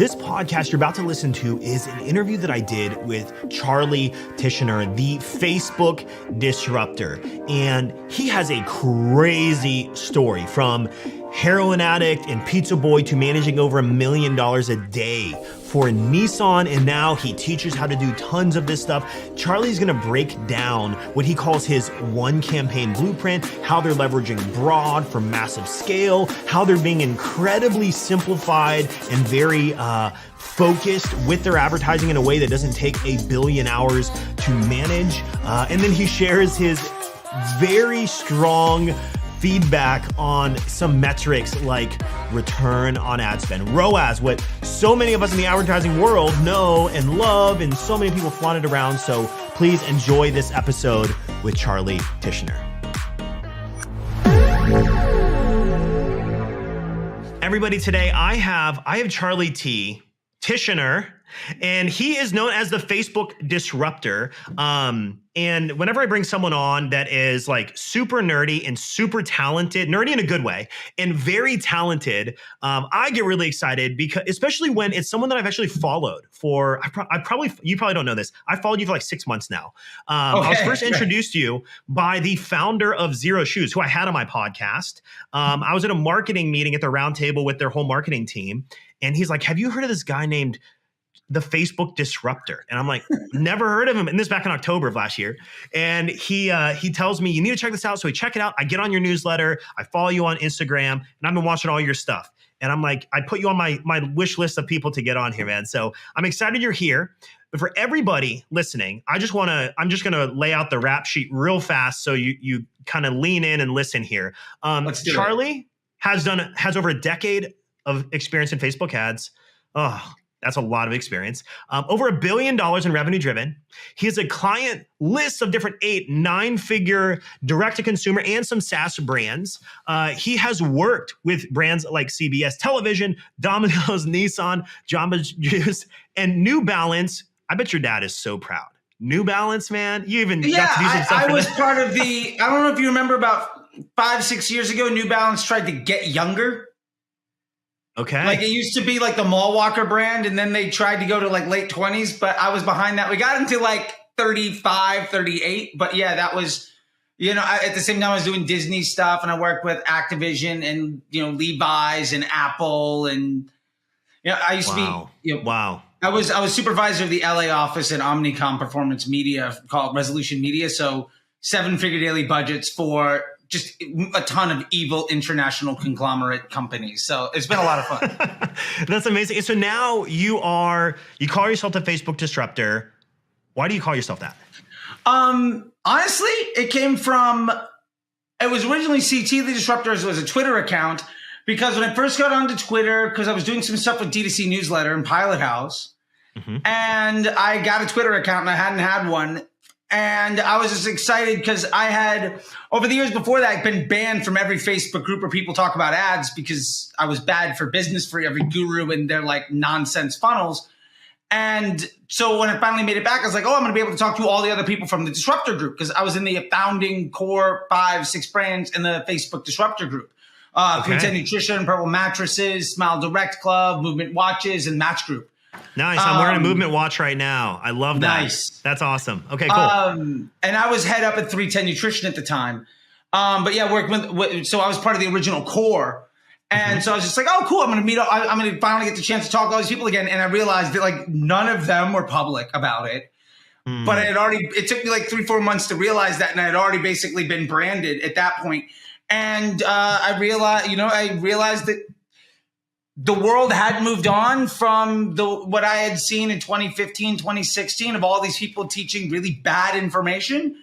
This podcast you're about to listen to is an interview that I did with Charley Tichenor, the Facebook disruptor. And he has a crazy story from heroin addict and pizza boy to managing over $1 million a day for Nissan, and now he teaches how to do tons of this stuff. Charley's gonna break down what he calls his one campaign blueprint, how they're leveraging broad for massive scale, how they're being incredibly simplified and very focused with their advertising in a way that doesn't take 1 billion hours to manage. And then he shares his very strong feedback on some metrics like return on ad spend, ROAS, what so many of us in the advertising world know and love, and so many people flaunt it around. So please enjoy this episode with Charley Tichenor. Everybody, today I have Charley Tichenor, and he is known as the Facebook disruptor. And whenever I bring someone on that is like super nerdy and super talented, nerdy in a good way, and very talented, I get really excited because, especially when it's someone that I've actually followed for, you probably don't know this. I followed you for like 6 months now. I was first introduced to you by the founder of Zero Shoes, who I had on my podcast. I was at a marketing meeting at the round table with their whole marketing team. And he's like, have you heard of this guy named the Facebook disruptor? And I'm like, never heard of him. And this back in October of last year. And he tells me, you need to check this out. So we check it out. I get on your newsletter. I follow you on Instagram, and I've been watching all your stuff. And I'm like, I put you on my wish list of people to get on here, man. So I'm excited you're here. But for everybody listening, I'm just going to lay out the rap sheet real fast so you kind of lean in and listen here. Charley has over a decade of experience in Facebook ads. Oh, that's a lot of experience. Over $1 billion in revenue driven. He has a client list of different 8, 9-figure direct-to-consumer and some SaaS brands. He has worked with brands like CBS Television, Domino's, Nissan, Jamba Juice, and New Balance. I bet your dad is so proud. New Balance, man. You even got to do some stuff. I was part of I don't know if you remember, about 5-6 years ago, New Balance tried to get younger. Okay. Like, it used to be like the Mall Walker brand, and then they tried to go to like late 20s, but I was behind that. We got into like 35, 38. But yeah, that was, at the same time I was doing Disney stuff, and I worked with Activision and, Levi's and Apple. And, I used to be, wow. I was supervisor of the LA office at Omnicom Performance Media, called Resolution Media. So 7-figure daily budgets for just a ton of evil international conglomerate companies. So it's been a lot of fun. That's amazing. So now you call yourself the Facebook disruptor. Why do you call yourself that? Honestly, it was originally CT the Disruptor. It was a Twitter account, because when I first got onto Twitter, because I was doing some stuff with D2C Newsletter and Pilot House, and I got a Twitter account and I hadn't had one. And I was just excited because I had, over the years before that, been banned from every Facebook group where people talk about ads because I was bad for business for every guru and their like nonsense funnels. And so when I finally made it back, I was like, I'm going to be able to talk to all the other people from the Disruptor group, because I was in the founding core 5-6 brands in the Facebook Disruptor group. 310 Nutrition, Purple Mattresses, Smile Direct Club, Movement Watches, and Match Group. Nice. I'm wearing a Movement watch right now. I love that. Nice. That's awesome. Okay, cool. And I was head up at 310 Nutrition at the time. But yeah, so I was part of the original core. And so I was just like, oh, cool. I'm going to meet up. I'm going to finally get the chance to talk to all these people again. And I realized that like none of them were public about it. But it took me like 3-4 months to realize that. And I had already basically been branded at that point. And I realized that the world had moved on from what I had seen in 2015, 2016 of all these people teaching really bad information.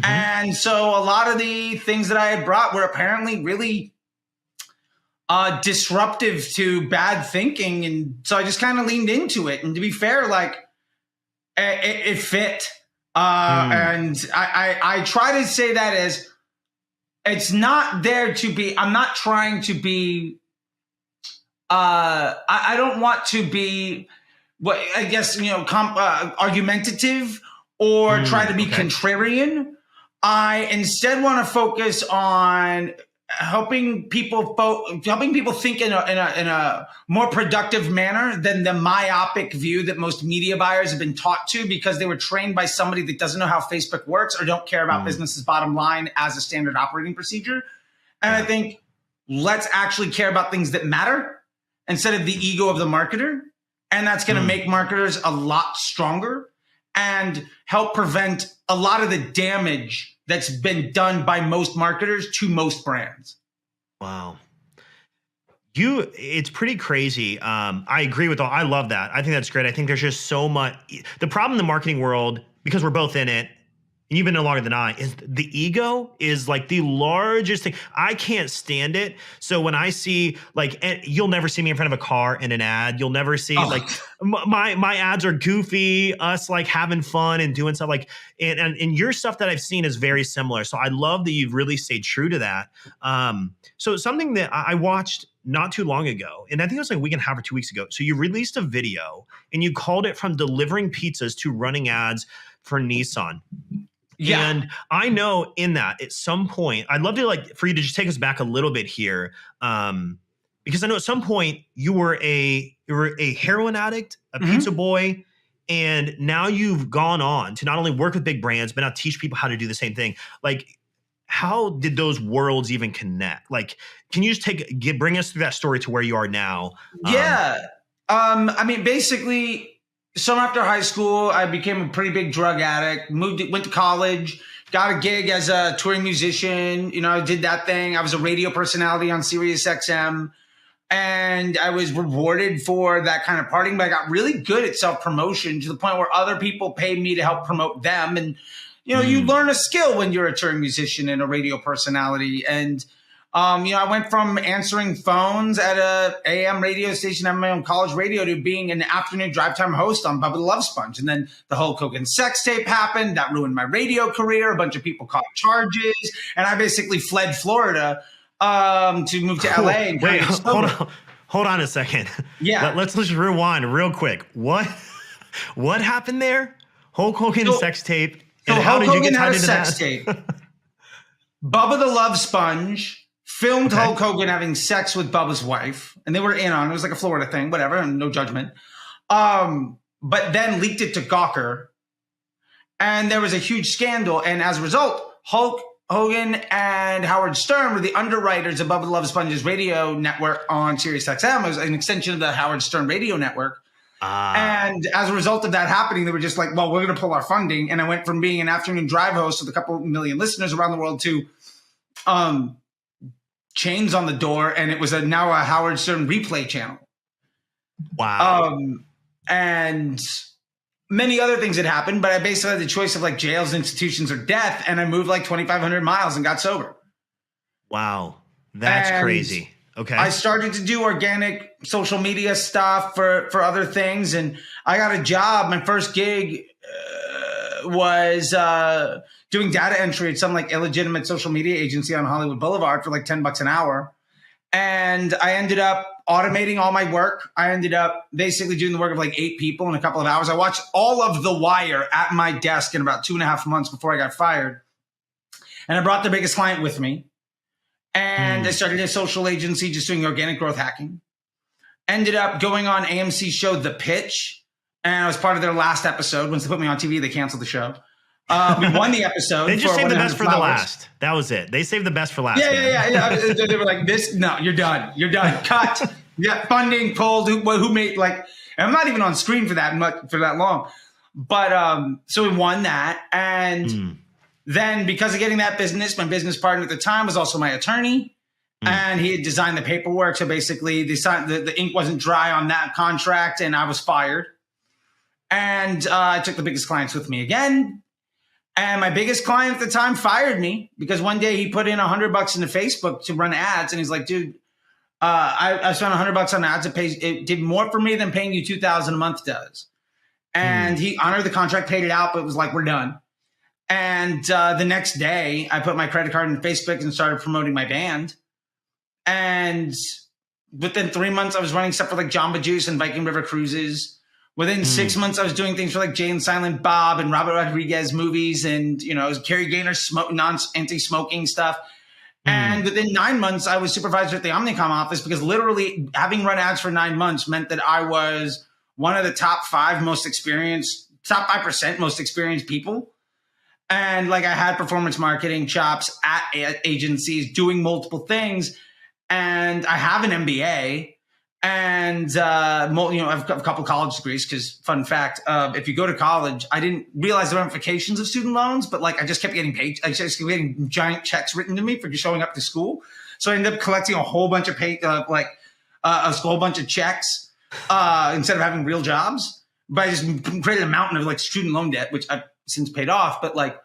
And so a lot of the things that I had brought were apparently really disruptive to bad thinking. And so I just kind of leaned into it. And to be fair, like it fit. And I try to say that as it's not there to be, I'm not trying to be, I don't want to be what I guess, argumentative or try to be contrarian. I instead want to focus on helping people think in a more productive manner than the myopic view that most media buyers have been taught to, because they were trained by somebody that doesn't know how Facebook works or don't care about business's bottom line as a standard operating procedure. And I think let's actually care about things that matter instead of the ego of the marketer. And that's going to make marketers a lot stronger and help prevent a lot of the damage that's been done by most marketers to most brands. Wow. It's pretty crazy. I agree with I love that. I think that's great. I think there's just so much. The problem in the marketing world, because we're both in it, and you've been no longer than I, is the ego is like the largest thing. I can't stand it. So when I see you'll never see me in front of a car in an ad. You'll never see my ads are goofy, us like having fun and doing stuff and your stuff that I've seen is very similar. So I love that you've really stayed true to that. So something that I watched not too long ago, and I think it was like a week and a half or 2 weeks ago. So you released a video and you called it From Delivering Pizzas to Running Ads for Nissan. Yeah. And I know in that at some point, I'd love to for you to just take us back a little bit here. Because I know at some point you were a heroin addict, a pizza boy, and now you've gone on to not only work with big brands, but now teach people how to do the same thing. How did those worlds even connect? Can you just bring us through that story to where you are now? Yeah. Basically, soon after high school, I became a pretty big drug addict, went to college, got a gig as a touring musician. I did that thing. I was a radio personality on Sirius XM, and I was rewarded for that kind of partying, but I got really good at self-promotion to the point where other people paid me to help promote them. And, you learn a skill when you're a touring musician and a radio personality. And, I went from answering phones at a AM radio station, having my own college radio, to being an afternoon drive time host on Bubba the Love Sponge. And then the Hulk Hogan sex tape happened. That ruined my radio career. A bunch of people caught charges. And I basically fled Florida to move to LA. And wait, hold on a second. Yeah. Let's just rewind real quick. What happened there? Hulk Hogan sex tape. And how did you get tied into that? Tape. Bubba the Love Sponge filmed Hulk Hogan having sex with Bubba's wife, and they were in on it. It was like a Florida thing, whatever, and no judgment. But then leaked it to Gawker, and there was a huge scandal. And as a result, Hulk Hogan and Howard Stern were the underwriters of Bubba the Love Sponge's radio network on Sirius XM. It was an extension of the Howard Stern radio network. And as a result of that happening, they were just like, well, we're going to pull our funding. And I went from being an afternoon drive host with a couple million listeners around the world to chains on the door. And it was now a Howard Stern replay channel. Wow. And many other things had happened, but I basically had the choice of jails, institutions, or death. And I moved 2,500 miles and got sober. Wow. That's crazy. Okay. I started to do organic social media stuff for other things. And I got a job. My first gig was doing data entry at some illegitimate social media agency on Hollywood Boulevard for $10 an hour. And I ended up automating all my work. I ended up basically doing the work of 8 people in a couple of hours. I watched all of The Wire at my desk in about 2.5 months before I got fired. And I brought the biggest client with me. And I started a social agency just doing organic growth hacking. Ended up going on AMC's show, The Pitch. And I was part of their last episode. Once they put me on TV, they canceled the show. We won the episode. They just saved the best for the last. That was it. They saved the best for last. Yeah. They were like, no, you're done. You're done. Cut. Yeah, funding pulled. Who made and I'm not even on screen for that long. But so we won that. And then because of getting that business, my business partner at the time was also my attorney. And he had designed the paperwork. So basically the ink wasn't dry on that contract and I was fired. And I took the biggest clients with me again. And my biggest client at the time fired me because one day he put in $100 into Facebook to run ads. And he's like, dude, I spent $100 on ads. It did more for me than paying you $2,000 a month does. And he honored the contract, paid it out, but it was like, we're done. And the next day I put my credit card in Facebook and started promoting my band. And within 3 months I was running stuff for Jamba Juice and Viking River Cruises. Within 6 months, I was doing things for Jay and Silent Bob and Robert Rodriguez movies and, Carrie Gaynor anti-smoking stuff. And within 9 months, I was supervisor at the Omnicom office because literally having run ads for 9 months meant that I was one of the top 5% most experienced people. And like I had performance marketing chops at agencies doing multiple things. And I have an MBA and, I've got a couple college degrees because fun fact, if you go to college, I didn't realize the ramifications of student loans, but like I just kept getting paid. I just kept getting giant checks written to me for showing up to school. So I ended up collecting a whole bunch of a whole bunch of checks instead of having real jobs. But I just created a mountain of like student loan debt, which I've since paid off. But like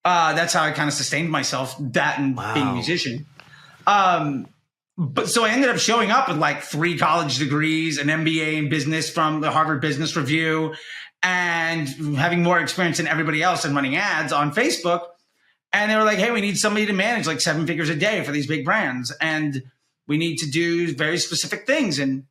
that's how I kind of sustained myself, that and being a musician. But so I ended up showing up with like 3 college degrees, an MBA in business from the Harvard Business Review, and having more experience than everybody else in running ads on Facebook. And they were like, hey, we need somebody to manage like 7 figures a day for these big brands. And we need to do very specific things. And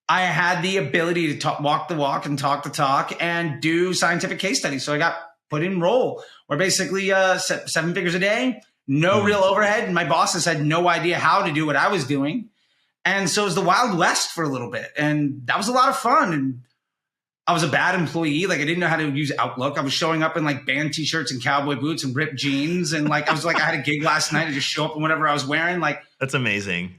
I had the ability to walk the walk and talk the talk and do scientific case studies. So I got put in role where basically 7 figures a day, no real overhead. And my bosses had no idea how to do what I was doing. And so it was the Wild West for a little bit. And that was a lot of fun. And I was a bad employee. Like I didn't know how to use Outlook. I was showing up in like band t-shirts and cowboy boots and ripped jeans. And like, I was like, I had a gig last night. I just show up in whatever I was wearing. Like, that's amazing.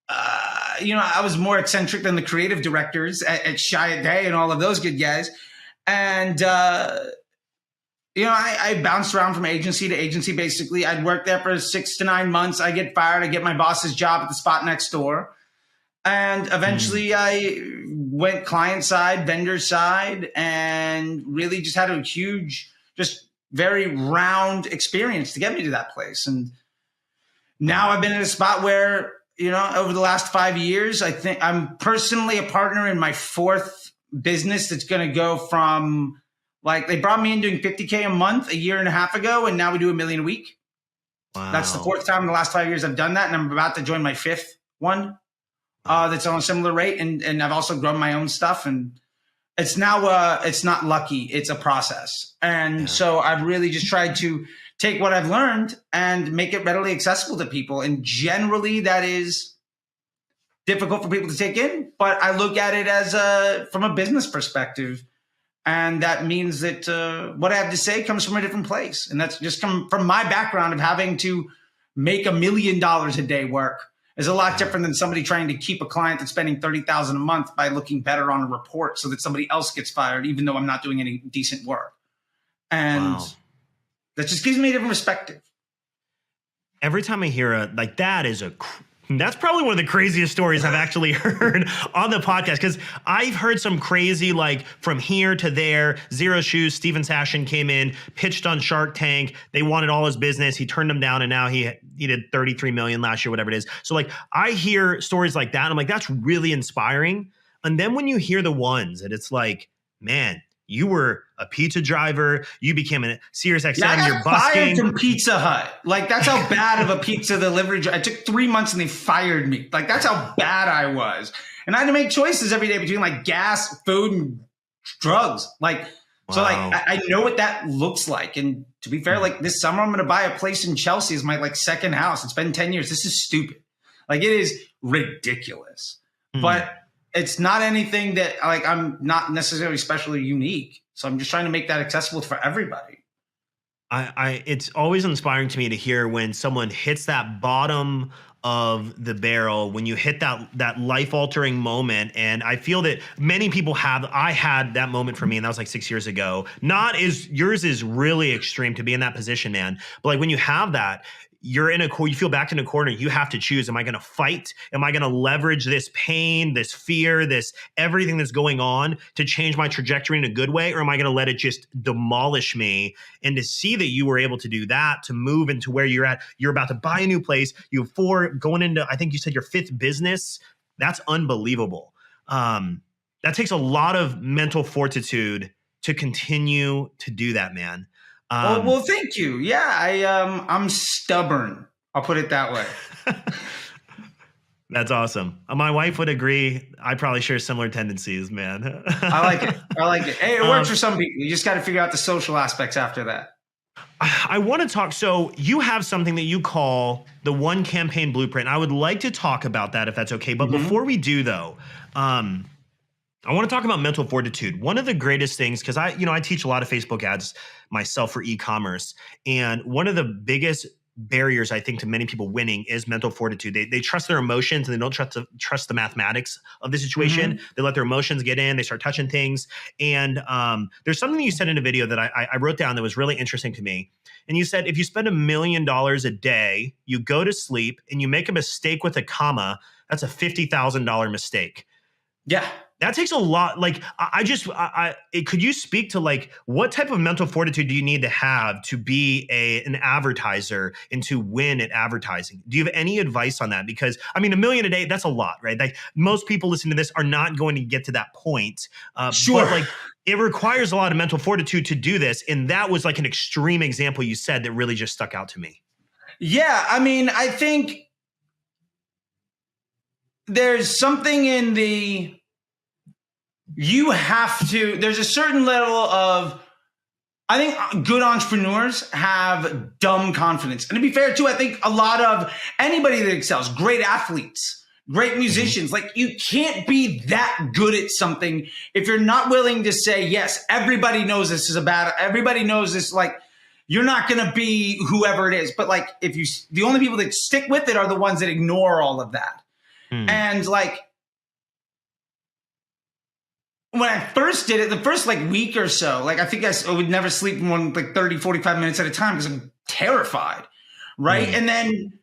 I was more eccentric than the creative directors at Shy a Day and all of those good guys. And, I bounced around from agency to agency. Basically, I'd work there for 6 to 9 months. I get fired. I get my boss's job at the spot next door. And eventually I went client side, vendor side, and really just had a huge, just very round experience to get me to that place. And now I've been in a spot where, over the last 5 years, I think I'm personally a partner in my 4th business that's going to go from like they brought me in doing $50K a month a year and a half ago, and now we do $1 million a week. Wow. That's the 4th time in the last 5 years I've done that, and I'm about to join my 5th one that's on a similar rate. And I've also grown my own stuff, and it's now it's not lucky, it's a process. And so I've really just tried to take what I've learned and make it readily accessible to people. And generally that is difficult for people to take in, but I look at it as from a business perspective. And that means that what I have to say comes from a different place. And that's just come from my background of having to make $1 million a day work is a lot different than somebody trying to keep a client that's spending $30,000 a month by looking better on a report so that somebody else gets fired, even though I'm not doing any decent work. And that just gives me a different perspective. Every time I hear that's probably one of the craziest stories I've actually heard on the podcast, because I've heard some crazy, like from here to there, Zero Shoes, Steven Sashin came in, pitched on Shark Tank. They wanted all his business. He turned them down, and now he did 33 million last year, whatever it is. So like I hear stories like that, and I'm like, that's really inspiring. And then when you hear the ones that it's like, man, you were a pizza driver. You became a Sirius XM. You're busking. Fired from Pizza Hut. Like that's how bad of a pizza delivery. I took 3 months and they fired me. Like that's how bad I was. And I had to make choices every day between like gas, food, and drugs. Like so, like I know what that looks like. And to be fair, like this summer I'm going to buy a place in Chelsea as my like second house. It's been 10 years. This is stupid. Like it is ridiculous. But it's not anything that like I'm not necessarily special or unique. So I'm just trying to make that accessible for everybody. It's always inspiring to me to hear when someone hits that bottom of the barrel, when you hit that life-altering moment. And I feel that many people I had that moment for me, and that was like 6 years ago. Yours is really extreme to be in that position, man. But like when you have that, you feel backed in a corner. You have to choose. Am I going to fight? Am I going to leverage this pain, this fear, this everything that's going on to change my trajectory in a good way? Or am I going to let it just demolish me? And to see that you were able to do that, to move into where you're at, you're about to buy a new place. You have 4 going into, I think you said your 5th business. That's unbelievable. That takes a lot of mental fortitude to continue to do that, man. Well, thank you. Yeah, I'm stubborn. I'll put it that way. That's awesome. My wife would agree. I probably share similar tendencies, man. I like it. Hey, it works for some people. You just got to figure out the social aspects after that. I want to talk. So you have something that you call the One Campaign Blueprint. I would like to talk about that if that's okay. But before we do, though, I want to talk about mental fortitude. One of the greatest things, because I teach a lot of Facebook ads myself for e-commerce, and one of the biggest barriers I think to many people winning is mental fortitude. They trust their emotions and they don't trust the mathematics of the situation. They let their emotions get in. They start touching things. And there's something you said in a video that I wrote down that was really interesting to me. And you said, if you spend $1 million a day, you go to sleep and you make a mistake with a comma, that's a $50,000 mistake. Yeah. That takes a lot. Like, could you speak to like what type of mental fortitude do you need to have to be an advertiser and to win at advertising? Do you have any advice on that? Because I mean, $1 million a day, that's a lot, right? Like most people listening to this are not going to get to that point. Sure. But like it requires a lot of mental fortitude to do this. And that was like an extreme example you said that really just stuck out to me. Yeah. I mean, I think there's something in there's a certain level of, I think good entrepreneurs have dumb confidence. And to be fair too, I think a lot of anybody that excels, great athletes, great musicians, like you can't be that good at something if you're not willing to say, yes, everybody knows this is everybody knows this, like you're not going to be whoever it is. But like, the only people that stick with it are the ones that ignore all of that. And like, when I first did it, the first like week or so, like I think I would never sleep more than like 30, 45 minutes at a time because I'm terrified. Right. And then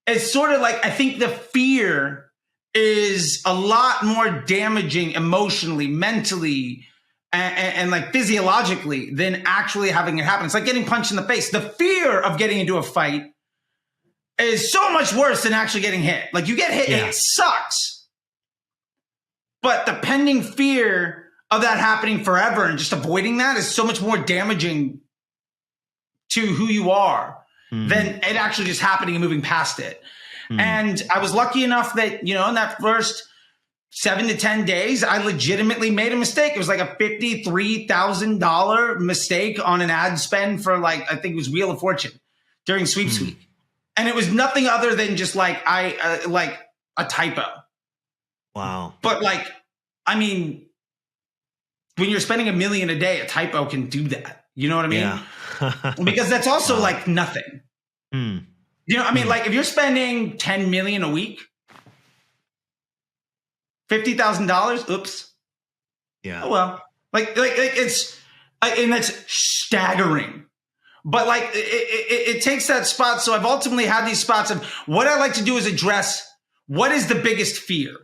it's sort of like, I think the fear is a lot more damaging emotionally, mentally, and like physiologically than actually having it happen. It's like getting punched in the face. The fear of getting into a fight is so much worse than actually getting hit. Like you get hit and it sucks. But the pending fear of that happening forever and just avoiding that is so much more damaging to who you are than it actually just happening and moving past it. And I was lucky enough that, in that first 7 to 10 days, I legitimately made a mistake. It was like a $53,000 mistake on an ad spend for like, I think it was Wheel of Fortune during Sweeps Week. And it was nothing other than just like, like a typo. Wow. But like, I mean, when you're spending $1 million a day, a typo can do that. You know what I mean? Yeah. Because that's also like nothing. I mean, like if you're spending $10 million a week, $50,000, oops. Yeah. Oh, well, like it's, and that's staggering. But like, it takes that spot. So I've ultimately had these spots of what I like to do is address what is the biggest fear?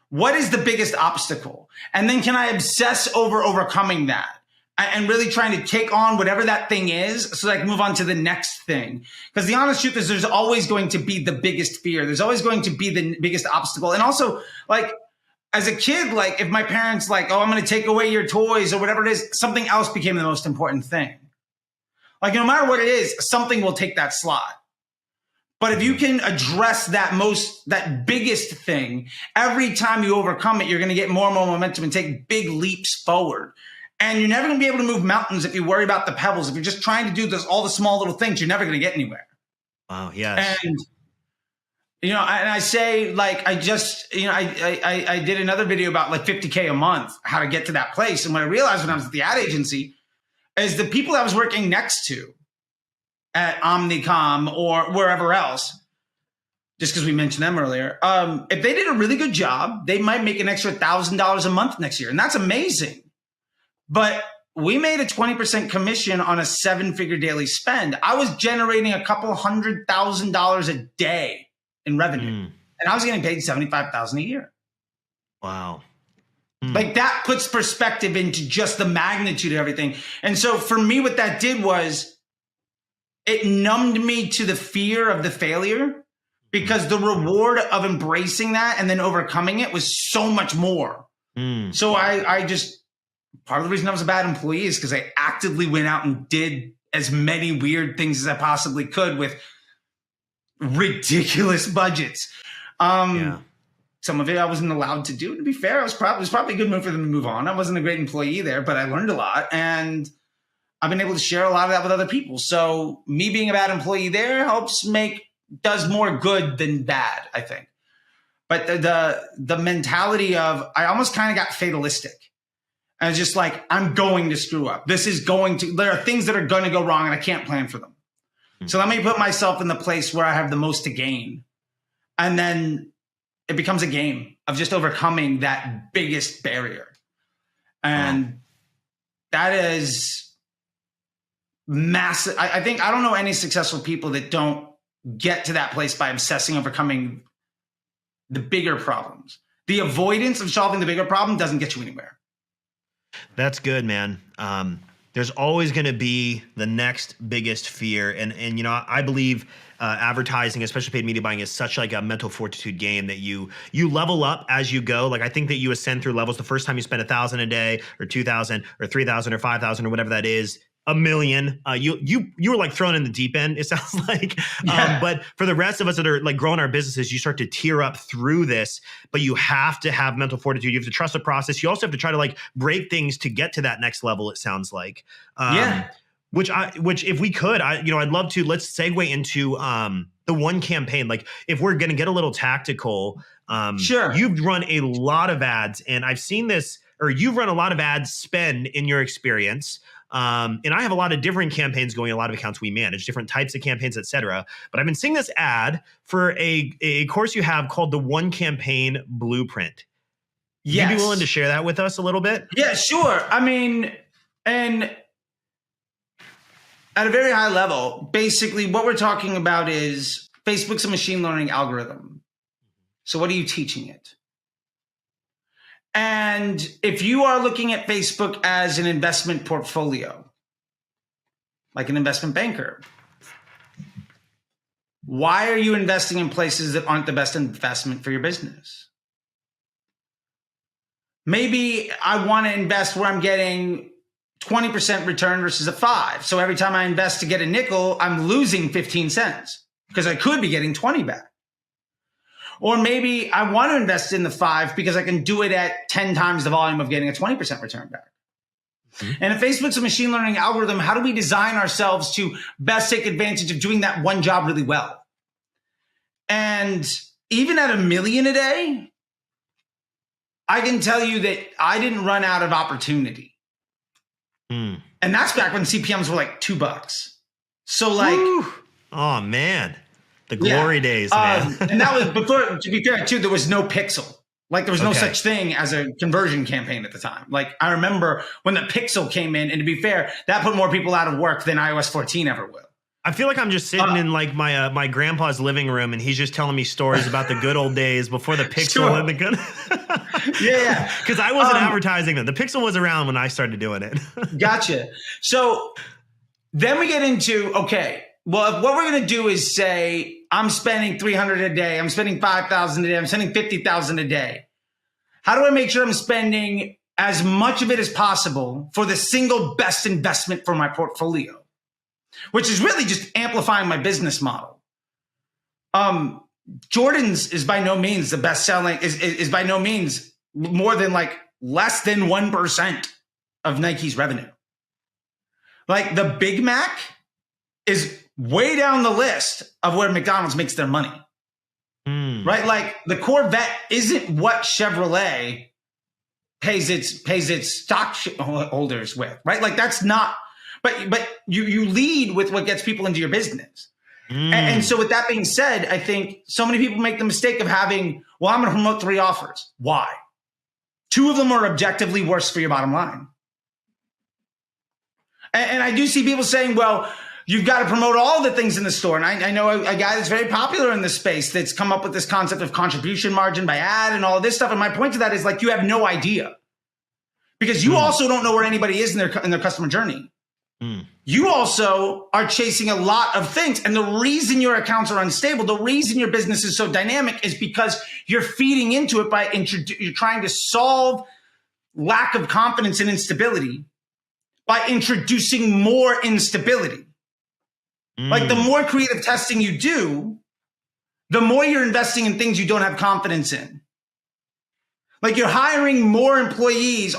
What is the biggest obstacle? And then can I obsess over overcoming that and really trying to take on whatever that thing is so that I can move on to the next thing? Because the honest truth is there's always going to be the biggest fear. There's always going to be the biggest obstacle. And also, like, as a kid, like if my parents like, oh, I'm going to take away your toys or whatever it is, something else became the most important thing. Like no matter what it is, something will take that slot. But if you can address that biggest thing, every time you overcome it, you're going to get more and more momentum and take big leaps forward. And you're never going to be able to move mountains if you worry about the pebbles. If you're just trying to do all the small little things, you're never going to get anywhere. Wow. Yes. And, and I say like, I just, I did another video about like $50K a month, how to get to that place. And what I realized when I was at the ad agency is the people I was working next to at Omnicom or wherever else, just because we mentioned them earlier, if they did a really good job, they might make an extra $1,000 a month next year. And that's amazing. But we made a 20% commission on a 7-figure daily spend. I was generating a couple $100,000 a day in revenue. And I was getting paid $75,000 a year. Wow. Like that puts perspective into just the magnitude of everything. And so for me, what that did was, it numbed me to the fear of the failure because the reward of embracing that and then overcoming it was so much more. So I just, part of the reason I was a bad employee is because I actively went out and did as many weird things as I possibly could with ridiculous budgets. Some of it I wasn't allowed to do. To be fair, it was probably a good move for them to move on. I wasn't a great employee there, but I learned a lot. And I've been able to share a lot of that with other people. So me being a bad employee there does more good than bad, I think. But the mentality of, I almost kind of got fatalistic. I was just like, I'm going to screw up. There are things that are going to go wrong and I can't plan for them. So let me put myself in the place where I have the most to gain. And then it becomes a game of just overcoming that biggest barrier. And that is massive. I don't know any successful people that don't get to that place by obsessing overcoming the bigger problems. The avoidance of solving the bigger problem doesn't get you anywhere. That's good, man. There's always going to be the next biggest fear. And you know, I believe advertising, especially paid media buying, is such like a mental fortitude game that you level up as you go. Like I think that you ascend through levels. The first time you spend 1,000 a day or 2,000 or 3,000 or 5,000 or whatever that is, $1 million, you were like thrown in the deep end, it sounds like. Yeah. But for the rest of us that are like growing our businesses, you start to tear up through this, but you have to have mental fortitude. You have to trust the process. You also have to try to like break things to get to that next level, it sounds like. Which if we could, I'd love to, let's segue into the one campaign. Like if we're going to get a little tactical, sure. You've run a lot of ads and I've seen this, or you've run a lot of ad spend in your experience. And I have a lot of different campaigns going, a lot of accounts we manage, different types of campaigns, et cetera. But I've been seeing this ad for a course you have called the One Campaign Blueprint. Yes. You'd be willing to share that with us a little bit? Yeah, sure. I mean, and at a very high level, basically what we're talking about is Facebook's a machine learning algorithm. So what are you teaching it? And if you are looking at Facebook as an investment portfolio, like an investment banker, why are you investing in places that aren't the best investment for your business? Maybe I want to invest where I'm getting 20% return versus a 5. So every time I invest to get a nickel, I'm losing 15 cents because I could be getting 20 back. Or maybe I want to invest in the 5 because I can do it at 10 times the volume of getting a 20% return back. Mm-hmm. And if Facebook's a machine learning algorithm, how do we design ourselves to best take advantage of doing that one job really well? And even at $1 million a day, I can tell you that I didn't run out of opportunity. And that's back when CPMs were like $2. So like, woo. Oh man. The glory days, man. And that was before, to be fair, too, there was no pixel. Like there was no such thing as a conversion campaign at the time. Like I remember when the pixel came in, and to be fair, that put more people out of work than iOS 14 ever will. I feel like I'm just sitting in like my grandpa's living room, and he's just telling me stories about the good old days before the pixel and the good. Yeah. Because I wasn't advertising them. The pixel was around when I started doing it. Gotcha. So then we get into, okay, well, if what we're going to do is say, I'm spending 300 a day, I'm spending 5,000 a day, I'm spending 50,000 a day. How do I make sure I'm spending as much of it as possible for the single best investment for my portfolio? Which is really just amplifying my business model. Jordan's is by no means the best selling, is by no means more than like less than 1% of Nike's revenue. Like the Big Mac is way down the list of where McDonald's makes their money. Right? Like the Corvette isn't what Chevrolet pays its stockholders with, right? Like that's not, but you lead with what gets people into your business. And so with that being said, I think so many people make the mistake of having, well, I'm going to promote 3 offers. Why? 2 of them are objectively worse for your bottom line. And I do see people saying, well, you've got to promote all the things in the store. And I know a guy that's very popular in this space that's come up with this concept of contribution margin by ad and all of this stuff. And my point to that is like, you have no idea because you also don't know where anybody is in their customer journey. You also are chasing a lot of things. And the reason your accounts are unstable, the reason your business is so dynamic is because you're feeding into it by you're trying to solve lack of confidence and instability by introducing more instability. Like the more creative testing you do, the more you're investing in things you don't have confidence in. Like you're hiring more employees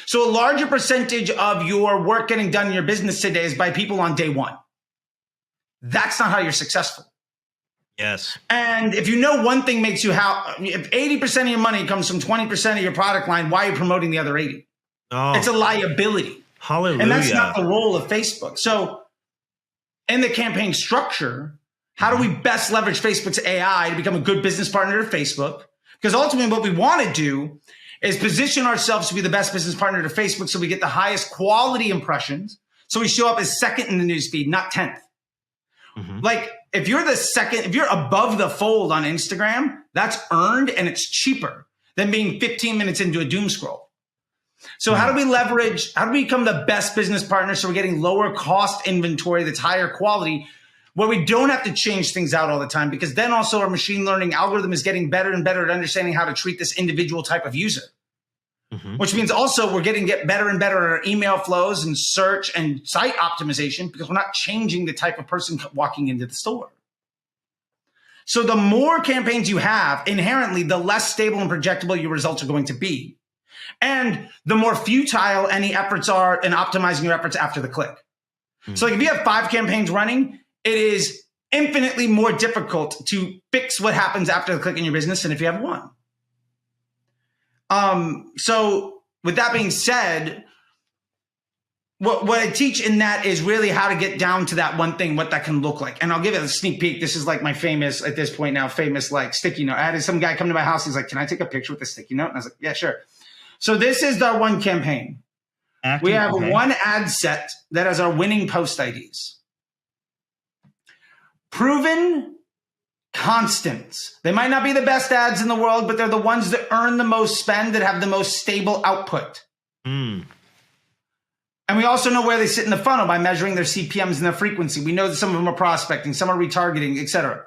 so a larger percentage of your work getting done in your business today is by people on day one. That's not how you're successful. Yes. And if you know one thing makes you if 80% of your money comes from 20% of your product line, why are you promoting the other 80? Oh, it's a liability. Hallelujah. And that's not the role of Facebook. So in the campaign structure, how do we best leverage Facebook's AI to become a good business partner to Facebook? Because ultimately what we want to do is position ourselves to be the best business partner to Facebook so we get the highest quality impressions. So we show up as second in the newsfeed, not 10th. Like if you're if you're above the fold on Instagram, that's earned and it's cheaper than being 15 minutes into a doom scroll. So how do we become the best business partner so we're getting lower cost inventory that's higher quality, where we don't have to change things out all the time, because then also our machine learning algorithm is getting better and better at understanding how to treat this individual type of user. Which means also we're get better and better at our email flows and search and site optimization, because we're not changing the type of person walking into the store. So the more campaigns you have, inherently, the less stable and projectable your results are going to be. And the more futile any efforts are in optimizing your efforts after the click. So like if you have 5 campaigns running, it is infinitely more difficult to fix what happens after the click in your business than if you have 1. So with that being said, what I teach in that is really how to get down to that one thing, what that can look like. And I'll give it a sneak peek. This is like my famous, at this point now, like sticky note. I had some guy come to my house. He's like, can I take a picture with the sticky note? And I was like, yeah, sure. So this is our one campaign. We have one ad set that has our winning post IDs. Proven constants. They might not be the best ads in the world, but they're the ones that earn the most spend, that have the most stable output. And we also know where they sit in the funnel by measuring their CPMs and their frequency. We know that some of them are prospecting, some are retargeting, etc.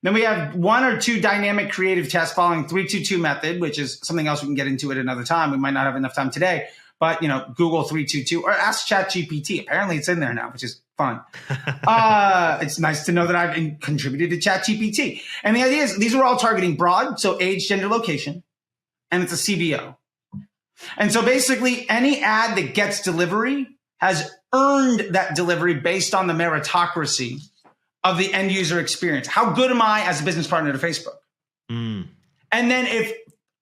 Then we have 1 or 2 dynamic creative tests following 3-2-2 method, which is something else we can get into at another time. We might not have enough time today, but Google 3-2-2 or ask ChatGPT. Apparently it's in there now, which is fun. It's nice to know that I've contributed to ChatGPT. And the idea is these are all targeting broad, so age, gender, location, and it's a CBO. And so basically any ad that gets delivery has earned that delivery based on the meritocracy of the end user experience. How good am I as a business partner to Facebook? And then if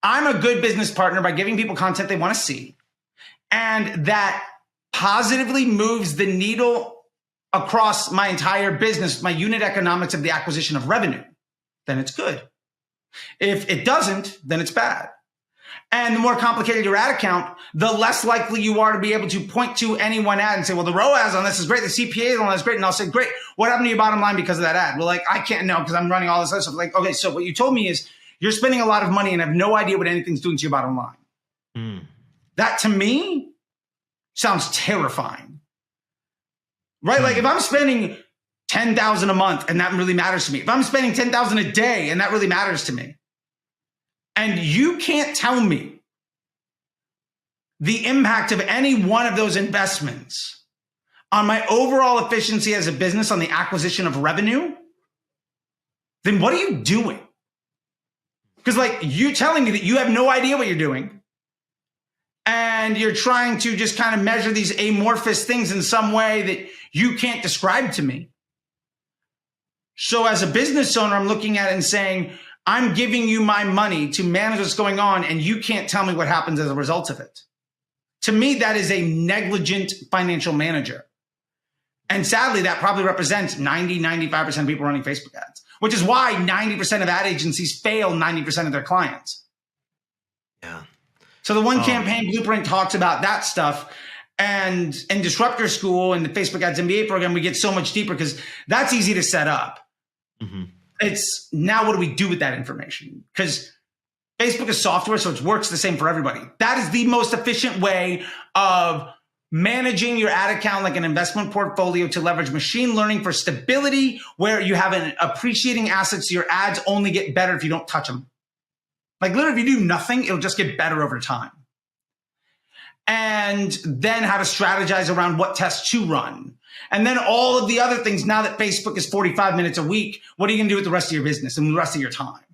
I'm a good business partner by giving people content they want to see, and that positively moves the needle across my entire business, my unit economics of the acquisition of revenue, then it's good. If it doesn't, then it's bad. And the more complicated your ad account, the less likely you are to be able to point to any one ad and say, well, the ROAS on this is great, the CPA on this is great. And I'll say, great, what happened to your bottom line because of that ad? Well, like, I can't know because I'm running all this other stuff. Like, okay, so what you told me is you're spending a lot of money and have no idea what anything's doing to your bottom line. That to me sounds terrifying. Right? Like if I'm spending $10,000 a month and that really matters to me, if I'm spending $10,000 a day and that really matters to me, and you can't tell me the impact of any one of those investments on my overall efficiency as a business on the acquisition of revenue, then what are you doing? Because like you telling me that you have no idea what you're doing, and you're trying to just kind of measure these amorphous things in some way that you can't describe to me. So as a business owner, I'm looking at it and saying, I'm giving you my money to manage what's going on, and you can't tell me what happens as a result of it. To me, that is a negligent financial manager. And sadly, that probably represents 95% of people running Facebook ads, which is why 90% of ad agencies fail 90% of their clients. Yeah. So the one campaign blueprint talks about that stuff. And in Disruptor School and the Facebook Ads MBA program, we get so much deeper because that's easy to set up. It's now what do we do with that information? Because Facebook is software, so it works the same for everybody. That is the most efficient way of managing your ad account like an investment portfolio to leverage machine learning for stability, where you have an appreciating asset, so your ads only get better if you don't touch them. Like literally, if you do nothing, it'll just get better over time. And then how to strategize around what tests to run. And then all of the other things, now that Facebook is 45 minutes a week, what are you going to do with the rest of your business and the rest of your time?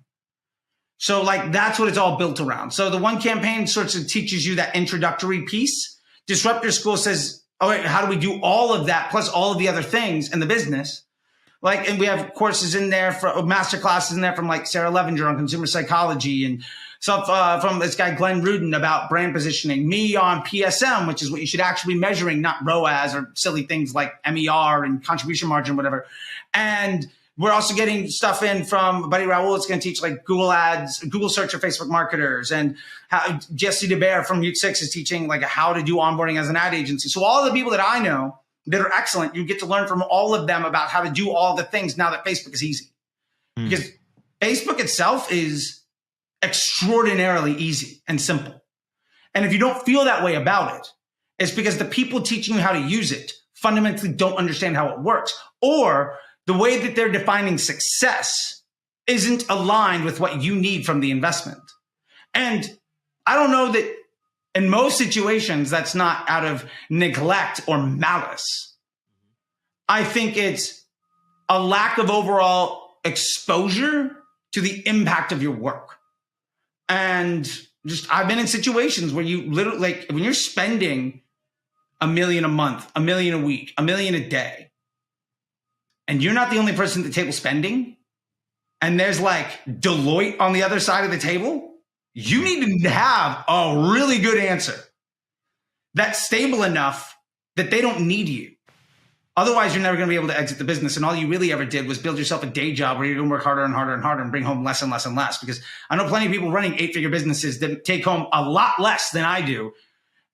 So like that's what it's all built around. So the one campaign sort of teaches you that introductory piece. Disrupt School says, all right, how do we do all of that plus all of the other things in the business? Like, and we have courses in there for master classes in there from like Sarah Levinger on consumer psychology and stuff from this guy, Glenn Rudin, about brand positioning, me on PSM, which is what you should actually be measuring, not ROAS or silly things like MER and contribution margin, whatever. And we're also getting stuff in from Buddy Raoul. It's going to teach like Google Ads, Google search for Facebook marketers. And how Jesse DeBear from Mute 6 is teaching like how to do onboarding as an ad agency. So all the people that I know that are excellent, you get to learn from all of them about how to do all the things now that Facebook is easy. Because Facebook itself is extraordinarily easy and simple. And if you don't feel that way about it, it's because the people teaching you how to use it fundamentally don't understand how it works, or the way that they're defining success isn't aligned with what you need from the investment. And I don't know that in most situations that's not out of neglect or malice. I think it's a lack of overall exposure to the impact of your work. And just, I've been in situations where you literally, like, when you're spending $1 million a month, $1 million a week, $1 million a day, and you're not the only person at the table spending, and there's like Deloitte on the other side of the table, you need to have a really good answer that's stable enough that they don't need you. Otherwise, you're never going to be able to exit the business. And all you really ever did was build yourself a day job where you're going to work harder and harder and harder and bring home less and less and less. Because I know plenty of people running 8-figure businesses that take home a lot less than I do.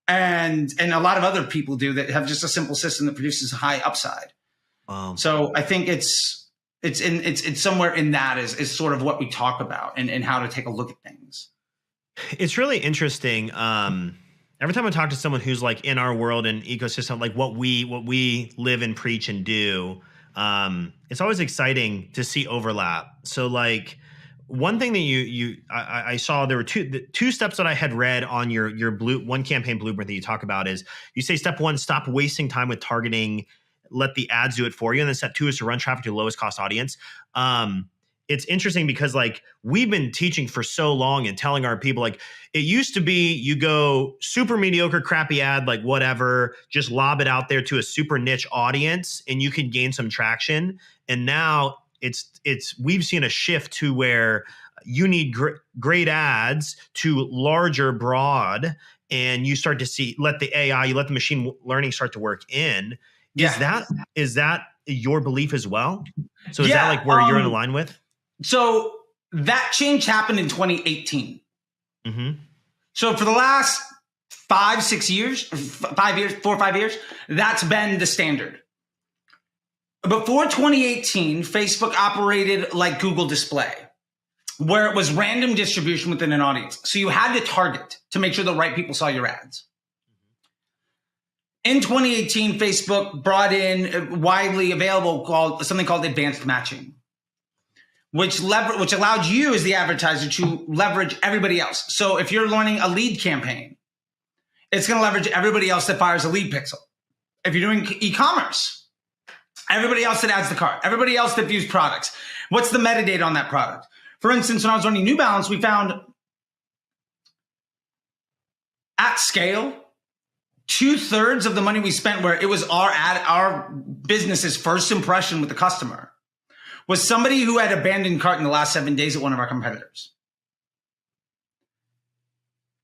And a lot of other people do that have just a simple system that produces a high upside. So I think it's somewhere in that is sort of what we talk about and how to take a look at things. It's really interesting. Every time I talk to someone who's like in our world and ecosystem, like what we live and preach and do, it's always exciting to see overlap. So like one thing that I saw, there were two steps that I had read on your one campaign blueprint that you talk about is you say step 1, stop wasting time with targeting, let the ads do it for you. And then step 2 is to run traffic to the lowest cost audience. It's interesting because like we've been teaching for so long and telling our people, like it used to be you go super mediocre, crappy ad, like whatever, just lob it out there to a super niche audience and you can gain some traction. And now we've seen a shift to where you need great ads to larger, broad, and you start to see, let the AI, you let the machine learning start to work in. Yeah. Is that your belief as well? So is that like where you're in line with? So that change happened in 2018. Mm-hmm. So for the last 4 or 5 years, that's been the standard. Before 2018, Facebook operated like Google Display, where it was random distribution within an audience. So you had to target to make sure the right people saw your ads. In 2018, Facebook brought in widely available something called advanced matching, which allowed you as the advertiser to leverage everybody else. So if you're running a lead campaign, it's going to leverage everybody else that fires a lead pixel. If you're doing e-commerce, everybody else that adds the cart, everybody else that views products, what's the metadata on that product? For instance, when I was running New Balance, we found at scale, 2/3 of the money we spent where it was our business's first impression with the customer was somebody who had abandoned cart in the last 7 days at one of our competitors.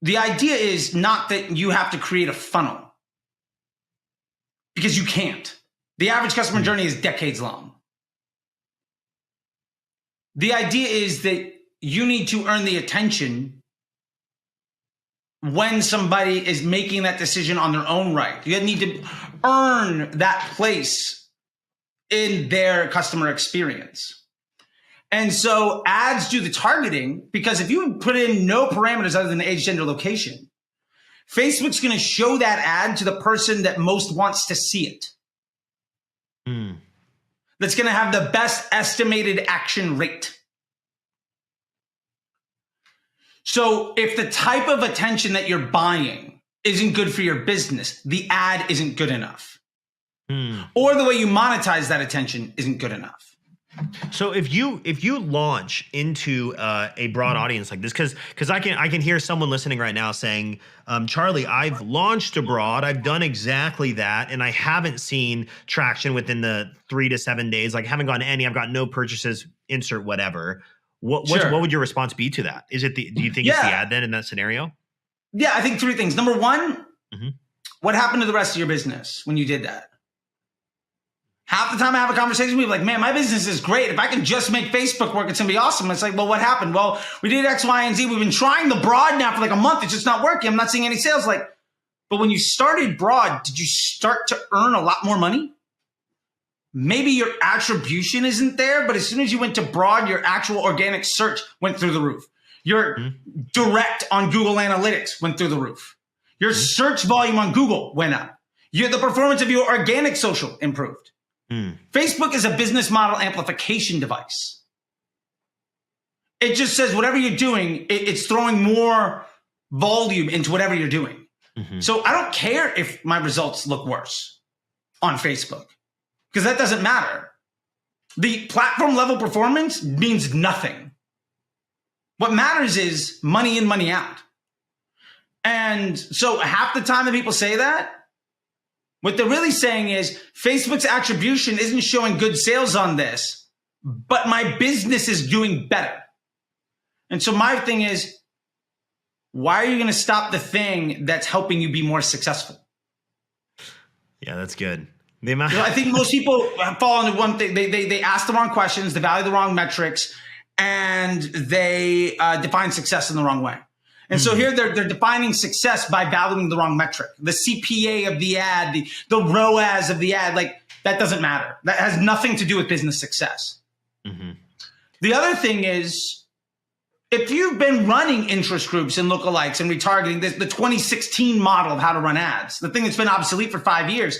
The idea is not that you have to create a funnel, because you can't. The average customer journey is decades long. The idea is that you need to earn the attention when somebody is making that decision on their own right. You need to earn that place in their customer experience. And so ads do the targeting, because if you put in no parameters other than age, gender, location, Facebook's going to show that ad to the person that most wants to see it. That's going to have the best estimated action rate. So if the type of attention that you're buying isn't good for your business, the ad isn't good enough. Or the way you monetize that attention isn't good enough. So if you launch into a broad audience like this, because I can hear someone listening right now saying, Charlie, I've launched abroad, I've done exactly that, and I haven't seen traction within the 3 to 7 days. Like, haven't gotten any. I've got no purchases. Insert whatever. What would your response be to that? Is it do you think it's the ad then in that scenario? Yeah, I think 3 things. Number one, what happened to the rest of your business when you did that? Half the time I have a conversation with people like, man, my business is great. If I can just make Facebook work, it's going to be awesome. It's like, well, what happened? Well, we did X, Y, and Z. We've been trying the broad now for like a month. It's just not working. I'm not seeing any sales. Like, but when you started broad, did you start to earn a lot more money? Maybe your attribution isn't there, but as soon as you went to broad, your actual organic search went through the roof. Your direct on Google Analytics went through the roof. Your search volume on Google went up. The performance of your organic social improved. Facebook is a business model amplification device. It just says whatever you're doing, it's throwing more volume into whatever you're doing. So I don't care if my results look worse on Facebook, because that doesn't matter. The platform level performance means nothing. What matters is money in, money out. And so half the time that people say that, what they're really saying is Facebook's attribution isn't showing good sales on this, but my business is doing better. And so my thing is, why are you going to stop the thing that's helping you be more successful? Yeah, that's good. I think most people fall into one thing. They ask the wrong questions, they value the wrong metrics, and they define success in the wrong way. And so here they're defining success by valuing the wrong metric. The CPA of the ad, the ROAS of the ad, like that doesn't matter. That has nothing to do with business success. The other thing is, if you've been running interest groups and lookalikes and retargeting, the 2016 model of how to run ads, the thing that's been obsolete for 5 years,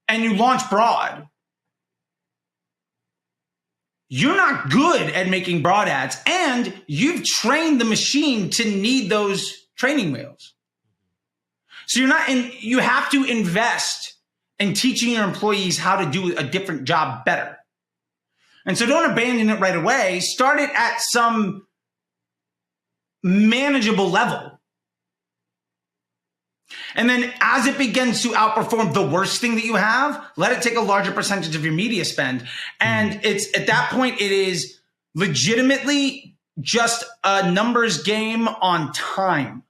and you launch broad, you're not good at making broad ads, and you've trained the machine to need those training wheels. So you have to invest in teaching your employees how to do a different job better. And so don't abandon it right away. Start it at some manageable level. And then as it begins to outperform the worst thing that you have, let it take a larger percentage of your media spend. And it's at that point, it is legitimately just a numbers game on time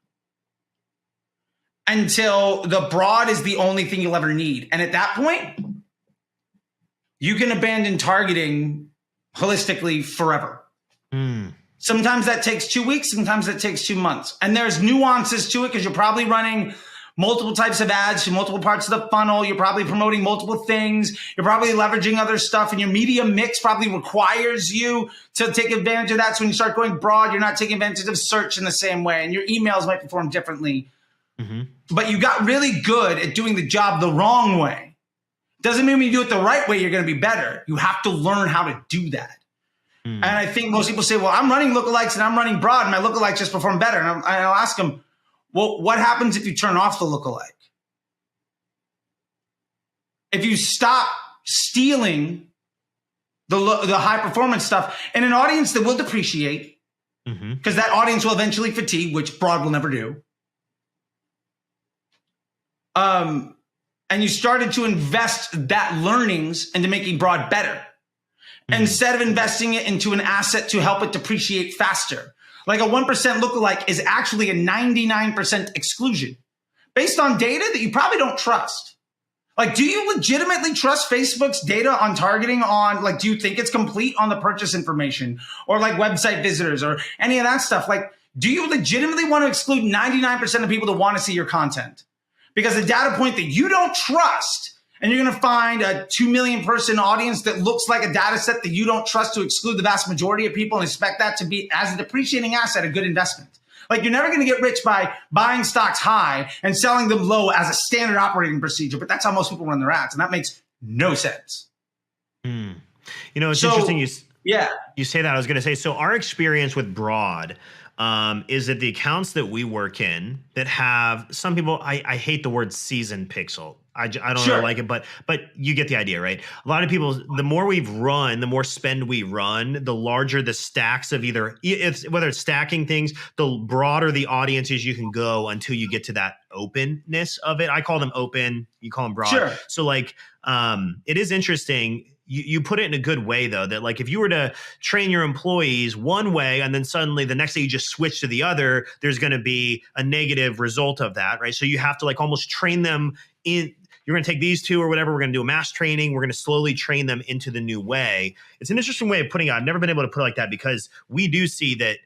until the broad is the only thing you'll ever need. And at that point, you can abandon targeting holistically forever. Sometimes that takes 2 weeks. Sometimes that takes 2 months. And there's nuances to it because you're probably running multiple types of ads to multiple parts of the funnel. You're probably promoting multiple things. You're probably leveraging other stuff. And your media mix probably requires you to take advantage of that. So when you start going broad, you're not taking advantage of search in the same way. And your emails might perform differently. But you got really good at doing the job the wrong way. Doesn't mean when you do it the right way, you're going to be better. You have to learn how to do that. And I think most people say, well, I'm running lookalikes and I'm running broad and my lookalikes just perform better. And I'll ask them, well, what happens if you turn off the lookalike? If you stop stealing the high performance stuff in an audience that will depreciate, because that audience will eventually fatigue, which broad will never do. And you started to invest that learnings into making broad better. Instead of investing it into an asset to help it depreciate faster. Like a 1% lookalike is actually a 99% exclusion based on data that you probably don't trust. Like, do you legitimately trust Facebook's data on targeting on, like, do you think it's complete on the purchase information or like website visitors or any of that stuff? Like, do you legitimately want to exclude 99% of people that want to see your content? Because the data point that you don't trust, and you're going to find a 2 million person audience that looks like a data set that you don't trust to exclude the vast majority of people and expect that to be, as a depreciating asset, a good investment. Like, you're never going to get rich by buying stocks high and selling them low as a standard operating procedure, but that's how most people run their ads, and that makes no sense. You know, it's interesting you say that. I was going to say, so our experience with broad, is that the accounts that we work in that have some people, I hate the word seasoned pixel. I don't Sure. really like it, but you get the idea, right? A lot of people, the more we've run, the more spend we run, the larger the stacks of whether it's stacking things, the broader the audiences you can go until you get to that openness of it. I call them open, you call them broad. Sure. So like, it is interesting. You put it in a good way though, that like if you were to train your employees one way and then suddenly the next day you just switch to the other, there's going to be a negative result of that, right? So you have to like almost train them in. You're going to take these two or whatever. We're going to do a mass training. We're going to slowly train them into the new way. It's an interesting way of putting it. I've never been able to put it like that because we do see that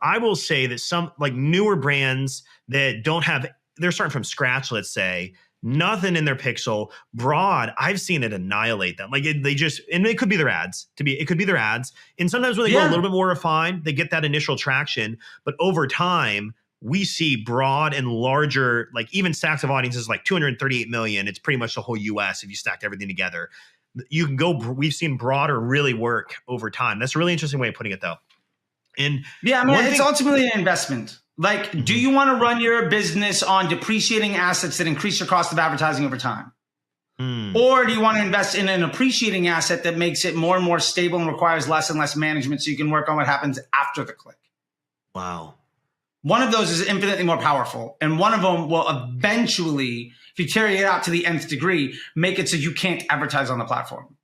I will say that some like newer brands that don't have, they're starting from scratch, let's say, nothing in their pixel broad. I've seen it annihilate them. Like and it could be their ads it could be their ads. And sometimes when they go a little bit more refined, they get that initial traction, but over time, we see broad and larger, like even stacks of audiences, like 238 million. It's pretty much the whole US if you stacked everything together. You can go, we've seen broader really work over time. That's a really interesting way of putting it though. And yeah, I mean, it's ultimately an investment. Like, do you want to run your business on depreciating assets that increase your cost of advertising over time? Or do you want to invest in an appreciating asset that makes it more and more stable and requires less and less management so you can work on what happens after the click? Wow. One of those is infinitely more powerful. And one of them will eventually, if you carry it out to the nth degree, make it so you can't advertise on the platform.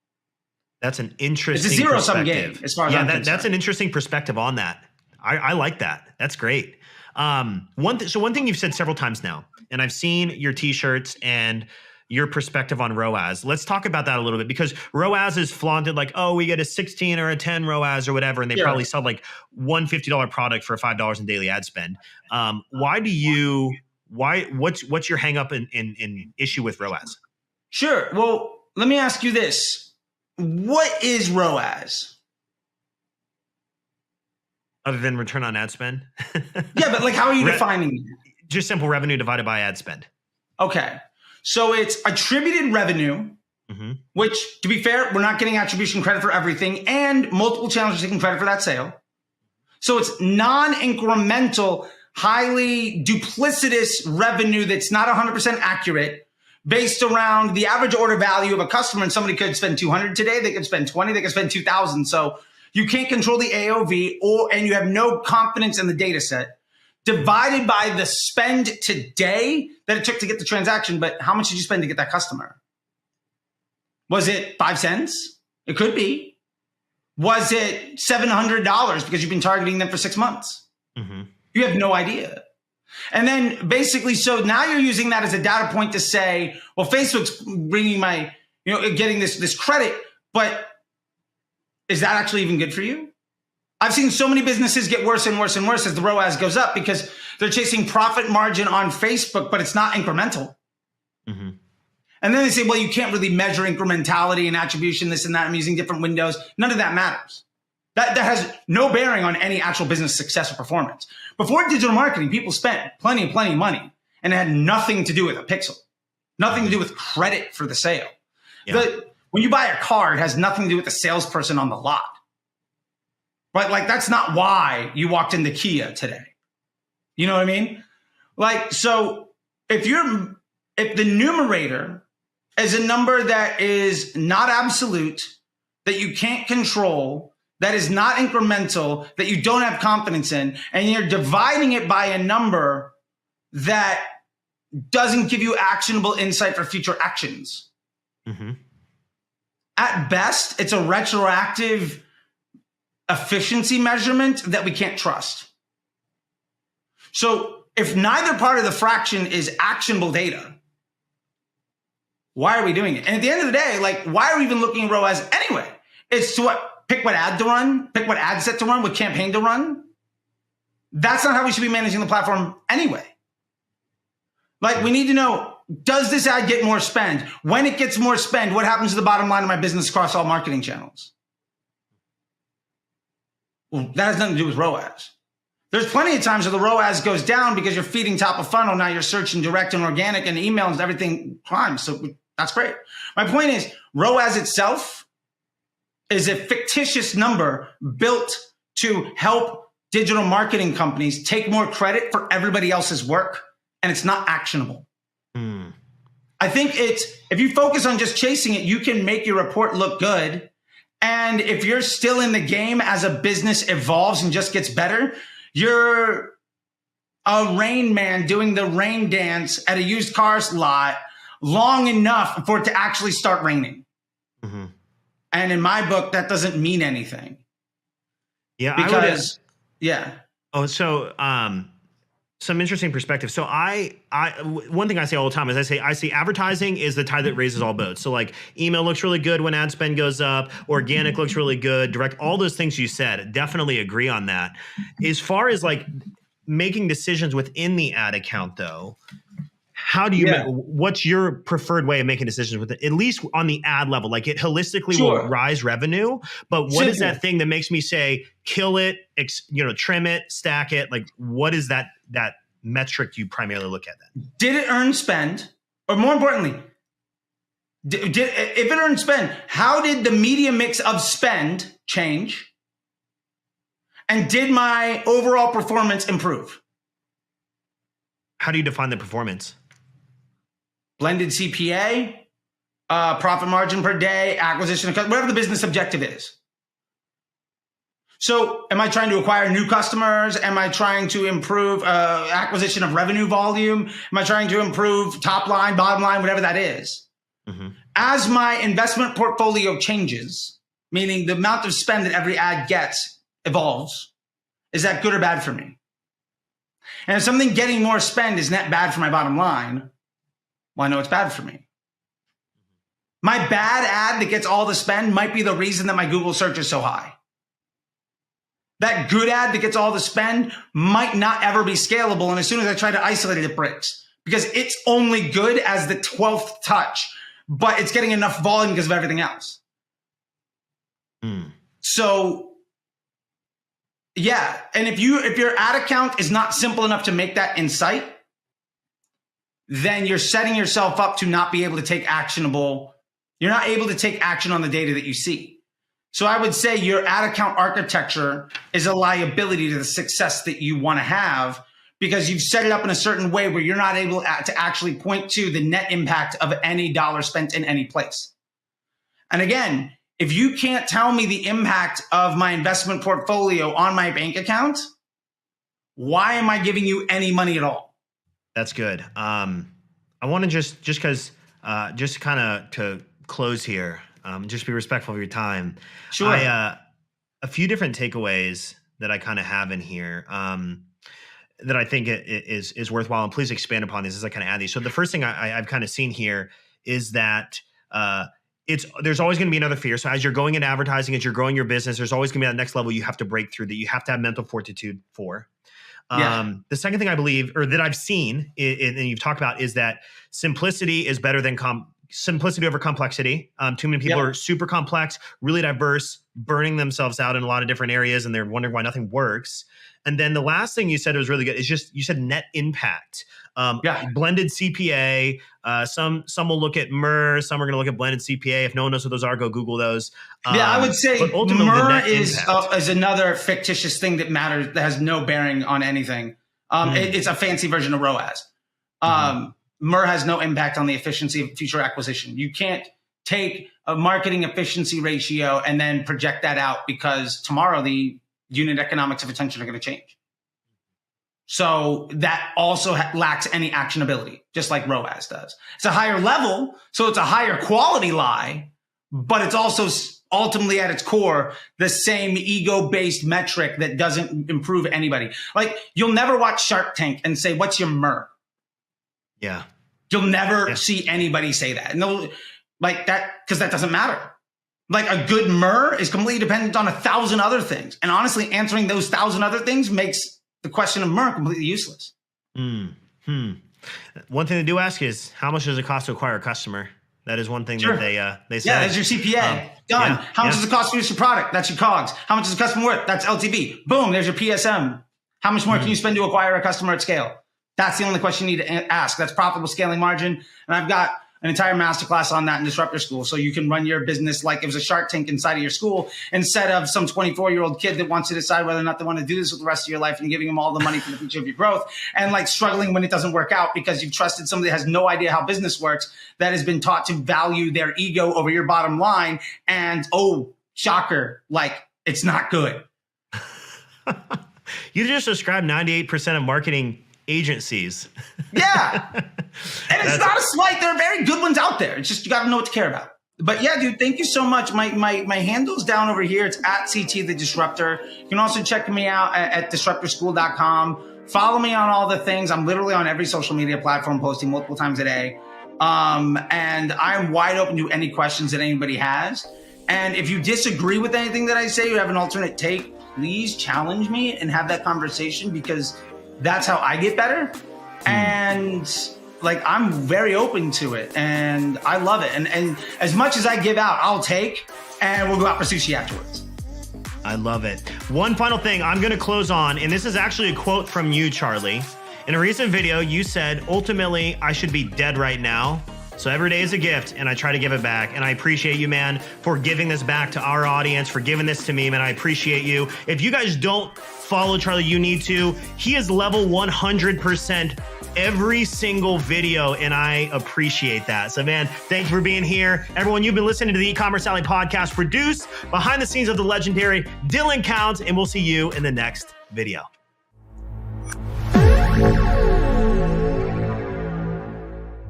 That's an interesting It's a zero-sum game as far as I'm concerned. That's an interesting perspective on that. I like that. That's great. One thing you've said several times now, and I've seen your t-shirts and your perspective on ROAS. Let's talk about that a little bit because ROAS is flaunted like, oh, we get a 16 or a 10 ROAS or whatever, and they probably sell like one $50 product for $5 in daily ad spend. What's your hang up in issue with ROAS? Sure. Well, let me ask you this. What is ROAS? Other than return on ad spend? Yeah, but like how are you defining it? Just simple revenue divided by ad spend. Okay. So it's attributed revenue, which, to be fair, we're not getting attribution credit for everything, and multiple channels are taking credit for that sale. So it's non-incremental, highly duplicitous revenue that's not 100% accurate based around the average order value of a customer. And somebody could spend 200 today, they could spend 20, they could spend 2,000. So you can't control the AOV and you have no confidence in the data set. Divided by the spend today that it took to get the transaction, but how much did you spend to get that customer? Was it 5 cents? It could be. Was it $700 because you've been targeting them for 6 months? You have no idea. And then basically, so now you're using that as a data point to say, well, Facebook's bringing getting this credit, but is that actually even good for you? I've seen so many businesses get worse and worse and worse as the ROAS goes up because they're chasing profit margin on Facebook, but it's not incremental. And then they say, well, you can't really measure incrementality and attribution, this and that. I'm using different windows. None of that matters. That has no bearing on any actual business success or performance. Before digital marketing, people spent plenty of money, and it had nothing to do with a pixel, nothing to do with credit for the sale. Yeah. When you buy a car, it has nothing to do with the salesperson on the lot. But like, that's not why you walked into Kia today. You know what I mean? Like, so if the numerator is a number that is not absolute, that you can't control, that is not incremental, that you don't have confidence in, and you're dividing it by a number that doesn't give you actionable insight for future actions. At best, it's a retroactive efficiency measurement that we can't trust. So if neither part of the fraction is actionable data, why are we doing it? And at the end of the day, like, why are we even looking at ROAS anyway? It's to pick what ad to run, pick what ad set to run, what campaign to run. That's not how we should be managing the platform anyway. Like, we need to know, does this ad get more spend? When it gets more spend, what happens to the bottom line of my business across all marketing channels? Well, that has nothing to do with ROAS. There's plenty of times where the ROAS goes down because you're feeding top of funnel. Now you're searching direct and organic and email and everything climbs. So that's great. My point is, ROAS itself is a fictitious number built to help digital marketing companies take more credit for everybody else's work, and it's not actionable. I think if you focus on just chasing it, you can make your report look good. And if you're still in the game as a business evolves and just gets better, you're a rain man doing the rain dance at a used cars lot long enough for it to actually start raining. And in my book, that doesn't mean anything. Yeah, because so some interesting perspective. So one thing I say all the time is I say advertising is the tide that raises all boats. So like email looks really good when ad spend goes up, organic looks really good, direct, all those things you said, definitely agree on that. As far as like making decisions within the ad account though, how do you what's your preferred way of making decisions with it, at least on the ad level? Like it holistically will rise revenue, but what is that thing that makes me say kill it, trim it, stack it? Like what is that metric you primarily look at then? Did it earn spend? Or more importantly, if it earned spend, how did the media mix of spend change? And did my overall performance improve? How do you define the performance? Blended CPA, profit margin per day, acquisition, whatever the business objective is. So am I trying to acquire new customers? Am I trying to improve acquisition of revenue volume? Am I trying to improve top line, bottom line, whatever that is? As my investment portfolio changes, meaning the amount of spend that every ad gets evolves, is that good or bad for me? And if something getting more spend is net bad for my bottom line, well, I know it's bad for me. My bad ad that gets all the spend might be the reason that my Google search is so high. That good ad that gets all the spend might not ever be scalable. And as soon as I try to isolate it, it breaks because it's only good as the 12th touch, but it's getting enough volume because of everything else. So yeah. And if your ad account is not simple enough to make that insight, then you're setting yourself up to not be able to take actionable. You're not able to take action on the data that you see. So I would say your ad account architecture is a liability to the success that you want to have because you've set it up in a certain way where you're not able to actually point to the net impact of any dollar spent in any place. And again, if you can't tell me the impact of my investment portfolio on my bank account, why am I giving you any money at all? That's good. I want to just kind of to close here, just be respectful of your time. Sure. A few different takeaways that I kind of have in here that I think is worthwhile, and please expand upon these as I kind of add these. So the first thing I've kind of seen here is that there's always going to be another fear. So as you're going into advertising, as you're growing your business, there's always going to be that next level you have to break through that you have to have mental fortitude for. The second thing I believe, or that I've seen, and you've talked about, is that simplicity is better than simplicity over complexity. Too many people are super complex, really diverse, burning themselves out in a lot of different areas, and they're wondering why nothing works. And then the last thing you said was really good. Is just you said net impact, blended CPA. Some will look at MER. Some are going to look at blended CPA. If no one knows what those are, go Google those. I would say MER is another fictitious thing that matters that has no bearing on anything. It's a fancy version of ROAS. MER has no impact on the efficiency of future acquisition. You can't take a marketing efficiency ratio and then project that out because tomorrow the unit economics of attention are going to change. So that also lacks any actionability, just like ROAS does. It's a higher level, so it's a higher quality lie, but it's also ultimately at its core the same ego-based metric that doesn't improve anybody. Like you'll never watch Shark Tank and say, "What's your MER?" Yeah. You'll never see anybody say that. And they'll like that because that doesn't matter. Like a good MER is completely dependent on 1,000 other things. And honestly, answering those 1,000 other things makes the question of MER completely useless. One thing they do ask is, how much does it cost to acquire a customer? That is one thing that they say. Yeah, that's your CPA. Done. How much does it cost to produce your product? That's your COGS. How much is the customer worth? That's LTV. Boom, there's your PSM. How much more can you spend to acquire a customer at scale? That's the only question you need to ask. That's profitable scaling margin. And I've got an entire masterclass on that in Disruptor School. So you can run your business like it was a Shark Tank inside of your school instead of some 24-year-old kid that wants to decide whether or not they want to do this with the rest of your life and giving them all the money for the future of your growth and like struggling when it doesn't work out because you've trusted somebody that has no idea how business works, that has been taught to value their ego over your bottom line. And oh, shocker, like it's not good. You just described 98% of marketing agencies. Yeah. And it's not a slight. There are very good ones out there. It's just you got to know what to care about. But yeah, dude, thank you so much. My handle's down over here. It's at CT the Disruptor. You can also check me out at disruptorschool.com. Follow me on all the things. I'm literally on every social media platform posting multiple times a day. And I'm wide open to any questions that anybody has. And if you disagree with anything that I say, you have an alternate take, please challenge me and have that conversation because that's how I get better. And like, I'm very open to it and I love it. And as much as I give out, I'll take, and we'll go out for sushi afterwards. I love it. One final thing I'm going to close on, and this is actually a quote from you, Charley. In a recent video, you said, ultimately, I should be dead right now. So every day is a gift and I try to give it back. And I appreciate you, man, for giving this back to our audience, for giving this to me, man. I appreciate you. If you guys don't follow Charley, you need to. He is level 100% every single video, and I appreciate that. So, man, thanks for being here. Everyone, you've been listening to the E-Commerce Alley podcast, produced behind the scenes of the legendary Dylan Count, and we'll see you in the next video.